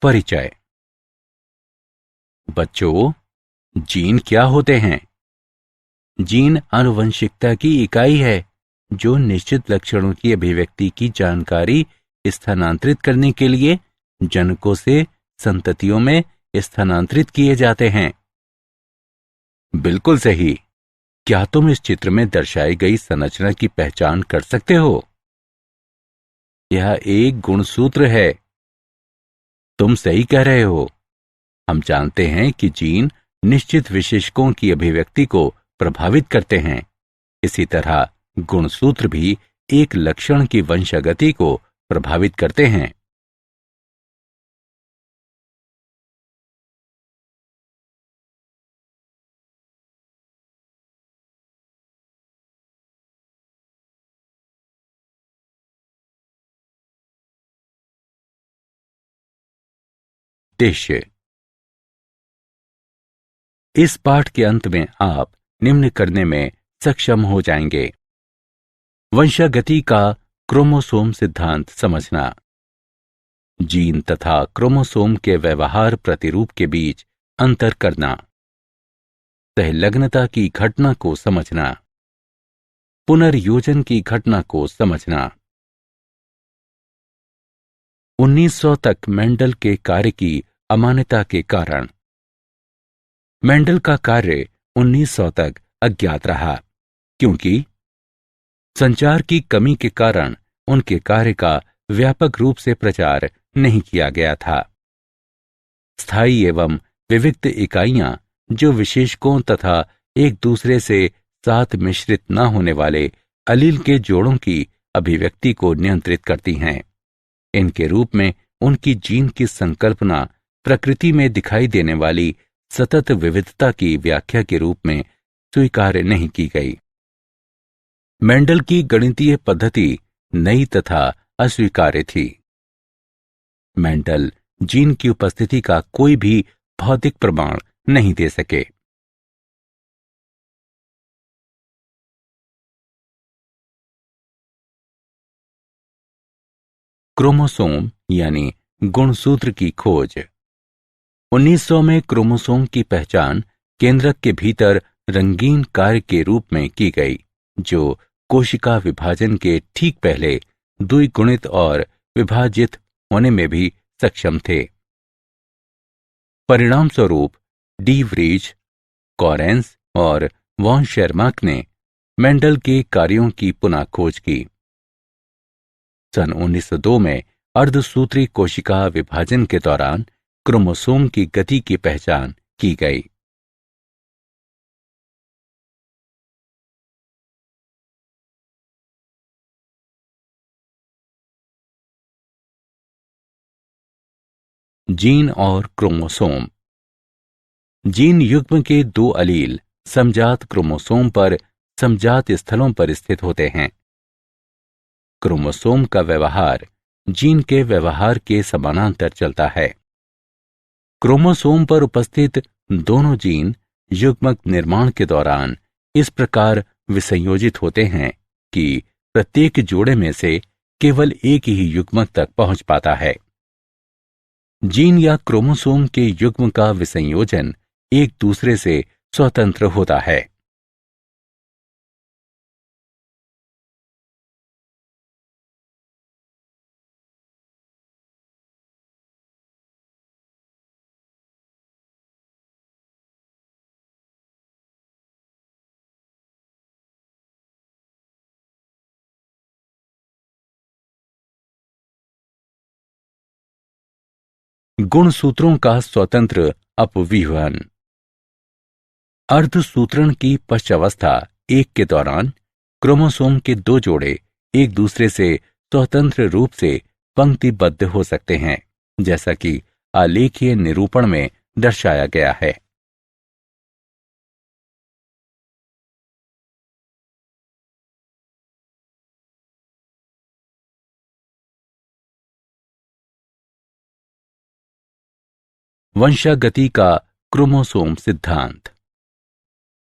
परिचय। बच्चों, जीन क्या होते हैं? जीन आनुवंशिकता की इकाई है जो निश्चित लक्षणों की अभिव्यक्ति की जानकारी स्थानांतरित करने के लिए जनकों से संततियों में स्थानांतरित किए जाते हैं। बिल्कुल सही। क्या तुम इस चित्र में दर्शाई गई संरचना की पहचान कर सकते हो? यह एक गुणसूत्र है। तुम सही कह रहे हो। हम जानते हैं कि जीन निश्चित विशेषकों की अभिव्यक्ति को प्रभावित करते हैं। इसी तरह गुणसूत्र भी एक लक्षण की वंशागति को प्रभावित करते हैं। उद्देश्य। इस पाठ के अंत में आप निम्न करने में सक्षम हो जाएंगे। वंशागति का क्रोमोसोम सिद्धांत समझना, जीन तथा क्रोमोसोम के व्यवहार प्रतिरूप के बीच अंतर करना, सहलग्नता की घटना को समझना, पुनर्योजन की घटना को समझना। 1900 तक मेंडल के कार्य की अमान्यता के कारण। मेंडल का कार्य 1900 तक अज्ञात रहा क्योंकि संचार की कमी के कारण उनके कार्य का व्यापक रूप से प्रचार नहीं किया गया था। स्थायी एवं विविक्त इकाइयां जो विशेषकों तथा एक दूसरे से साथ मिश्रित न होने वाले अलील के जोड़ों की अभिव्यक्ति को नियंत्रित करती हैं। इनके रूप में उनकी जीन की संकल्पना प्रकृति में दिखाई देने वाली सतत विविधता की व्याख्या के रूप में स्वीकार नहीं की गई। मेंडल की गणितीय पद्धति नई तथा अस्वीकार्य थी। मेंडल जीन की उपस्थिति का कोई भी भौतिक प्रमाण नहीं दे सके। क्रोमोसोम यानी गुणसूत्र की खोज। 1900 में क्रोमोसोम की पहचान केंद्रक के भीतर रंगीन कार्य के रूप में की गई जो कोशिका विभाजन के ठीक पहले द्विगुणित और विभाजित होने में भी सक्षम थे। परिणाम स्वरूप डी व्रीज, कॉरेंस और वॉन शेरमाक ने मेंडल के कार्यों की पुनः खोज की। सन 1902 में अर्धसूत्री कोशिका विभाजन के दौरान क्रोमोसोम की गति की पहचान की गई। जीन और क्रोमोसोम। जीन युग्म के दो अलील समजात क्रोमोसोम पर समजात स्थलों पर स्थित होते हैं। क्रोमोसोम का व्यवहार जीन के व्यवहार के समानांतर चलता है। क्रोमोसोम पर उपस्थित दोनों जीन युग्मक निर्माण के दौरान इस प्रकार विसंयोजित होते हैं कि प्रत्येक जोड़े में से केवल एक ही युग्मक तक पहुंच पाता है। जीन या क्रोमोसोम के युग्म का विसंयोजन एक दूसरे से स्वतंत्र होता है। गुणसूत्रों का स्वतंत्र अपव्यूहन। अर्धसूत्रण की पश्चावस्था 1 के दौरान क्रोमोसोम के दो जोड़े एक दूसरे से स्वतंत्र रूप से पंक्तिबद्ध हो सकते हैं, जैसा कि आलेखीय निरूपण में दर्शाया गया है। वंशागति का क्रोमोसोम सिद्धांत।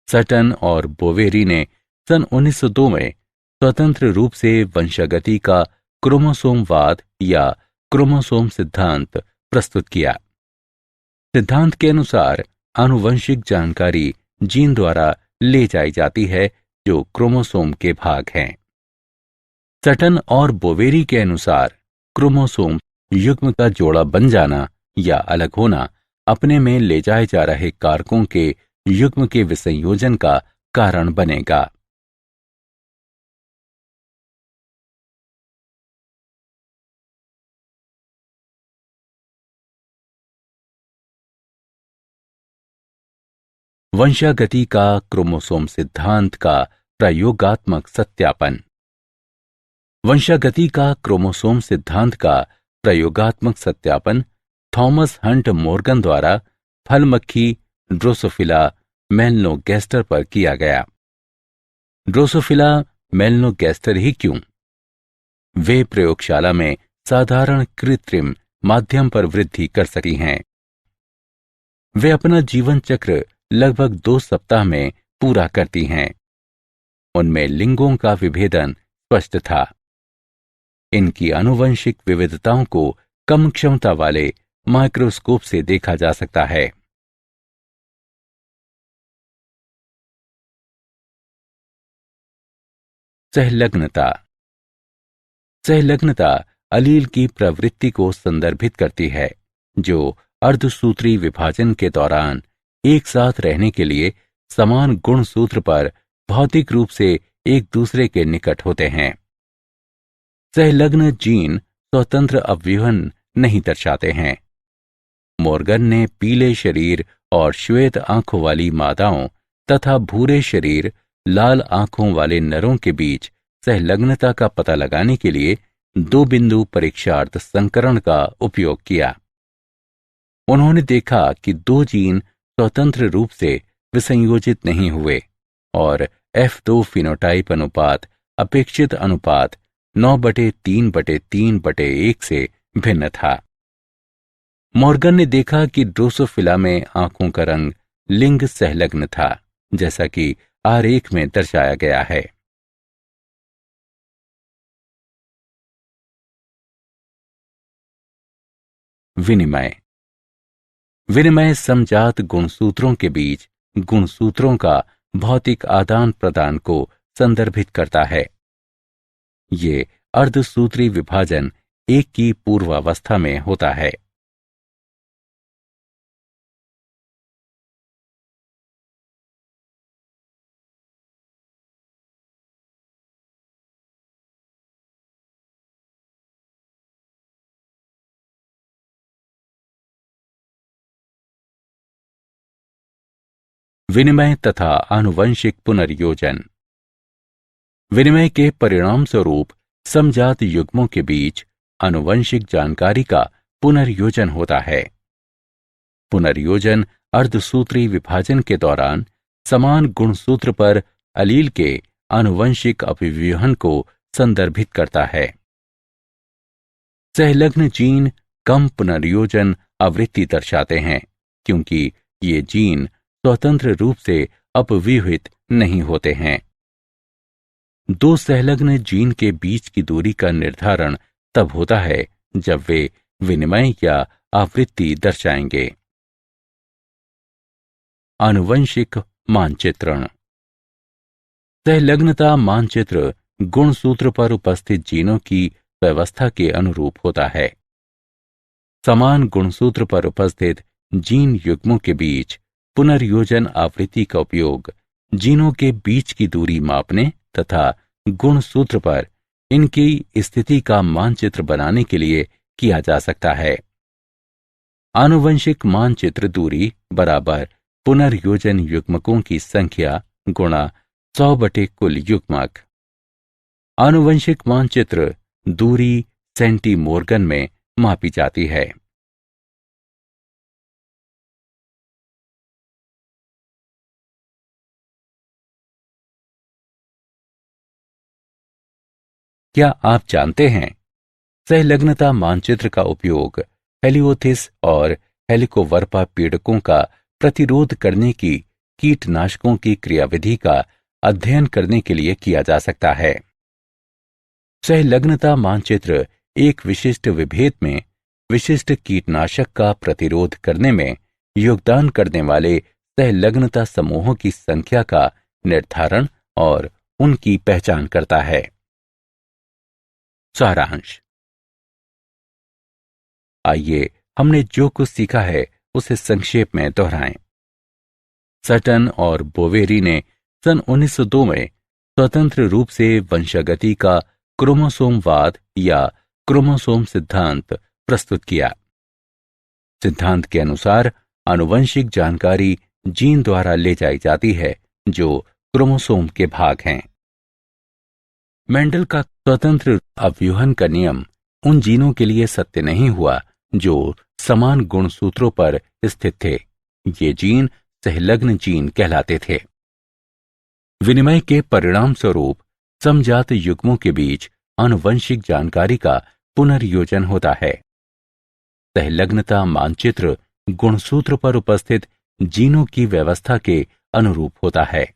सटन और बोवेरी ने सन 1902 में स्वतंत्र रूप से वंशागति का क्रोमोसोमवाद या क्रोमोसोम सिद्धांत प्रस्तुत किया। सिद्धांत के अनुसार आनुवंशिक जानकारी जीन द्वारा ले जाई जाती है जो क्रोमोसोम के भाग हैं। सटन और बोवेरी के अनुसार क्रोमोसोम युग्म का जोड़ा बन जाना या अलग होना अपने में ले जाए जा रहे कारकों के युग्म के विसंयोजन का कारण बनेगा। वंशागति का क्रोमोसोम सिद्धांत का प्रयोगात्मक सत्यापन। वंशागति का क्रोमोसोम सिद्धांत का प्रयोगात्मक सत्यापन थॉमस हंट मॉर्गन द्वारा फल मक्खी ड्रोसोफिला मेलनोगैस्टर पर किया गया। ड्रोसोफिला मेलनोगैस्टर ही क्यों? वे प्रयोगशाला में साधारण कृत्रिम माध्यम पर वृद्धि कर सकी हैं। वे अपना जीवन चक्र लगभग 2 सप्ताह में पूरा करती हैं। उनमें लिंगों का विभेदन स्पष्ट था। इनकी आनुवंशिक विविधताओं को कम क्षमता वाले माइक्रोस्कोप से देखा जा सकता है। सहलग्नता। सहलग्नता अलील की प्रवृत्ति को संदर्भित करती है जो अर्धसूत्री विभाजन के दौरान एक साथ रहने के लिए समान गुणसूत्र पर भौतिक रूप से एक दूसरे के निकट होते हैं। सहलग्न जीन स्वतंत्र अवयवन नहीं दर्शाते हैं। मॉर्गन ने पीले शरीर और श्वेत आंखों वाली मादाओं तथा भूरे शरीर लाल आंखों वाले नरों के बीच सहलग्नता का पता लगाने के लिए 2 बिंदु परीक्षार्थ संकरण का उपयोग किया। उन्होंने देखा कि 2 जीन स्वतंत्र रूप से विसंयोजित नहीं हुए और F2 फिनोटाइप अनुपात अपेक्षित अनुपात 9:3:3:1 से भिन्न था। मॉर्गन ने देखा कि ड्रोसोफिला में आंखों का रंग लिंग सहलग्न था, जैसा कि आरेख में दर्शाया गया है। विनिमय। विनिमय समजात गुणसूत्रों के बीच गुणसूत्रों का भौतिक आदान प्रदान को संदर्भित करता है। ये अर्धसूत्री विभाजन एक की पूर्वावस्था में होता है। विनिमय तथा आनुवंशिक पुनर्योजन। विनिमय के परिणाम स्वरूप समजात युग्मों के बीच आनुवंशिक जानकारी का पुनर्योजन होता है। पुनर्योजन अर्धसूत्री विभाजन के दौरान समान गुणसूत्र पर अलील के आनुवंशिक अभिव्यूहन को संदर्भित करता है। सहलग्न जीन कम पुनर्योजन आवृत्ति दर्शाते हैं क्योंकि ये जीन स्वतंत्र रूप से अपव्यूहित नहीं होते हैं। 2 सहलग्न जीन के बीच की दूरी का निर्धारण तब होता है जब वे विनिमय या आवृत्ति दर्शाएंगे। आनुवंशिक मानचित्रण। सहलग्नता मानचित्र गुणसूत्र पर उपस्थित जीनों की व्यवस्था के अनुरूप होता है। समान गुणसूत्र पर उपस्थित जीन युग्मों के बीच पुनर्योजन आवृत्ति का उपयोग जीनों के बीच की दूरी मापने तथा गुणसूत्र पर इनकी स्थिति का मानचित्र बनाने के लिए किया जा सकता है। आनुवंशिक मानचित्र दूरी बराबर पुनर्योजन युग्मकों की संख्या गुणा 100 बटे कुल युग्मक। आनुवंशिक मानचित्र दूरी सेंटीमोर्गन में मापी जाती है। क्या आप जानते हैं सहलग्नता मानचित्र का उपयोग हेलियोथिस और हेलिकोवर्पा पीड़कों का प्रतिरोध करने की कीटनाशकों की क्रियाविधि का अध्ययन करने के लिए किया जा सकता है। सहलग्नता मानचित्र एक विशिष्ट विभेद में विशिष्ट कीटनाशक का प्रतिरोध करने में योगदान करने वाले सहलग्नता समूहों की संख्या का निर्धारण और उनकी पहचान करता है। सारांश। आइए हमने जो कुछ सीखा है उसे संक्षेप में दोहराएं। सटन और बोवेरी ने सन 1902 में स्वतंत्र रूप से वंशागति का क्रोमोसोमवाद या क्रोमोसोम सिद्धांत प्रस्तुत किया। सिद्धांत के अनुसार आनुवंशिक जानकारी जीन द्वारा ले जाई जाती है जो क्रोमोसोम के भाग हैं। मेंडल का स्वतंत्र अवयूहन का नियम उन जीनों के लिए सत्य नहीं हुआ जो समान गुणसूत्रों पर स्थित थे। ये जीन सहलग्न जीन कहलाते थे। विनिमय के परिणाम स्वरूप समजात युग्मों के बीच आनुवंशिक जानकारी का पुनर्योजन होता है। सहलग्नता मानचित्र गुणसूत्र पर उपस्थित जीनों की व्यवस्था के अनुरूप होता है।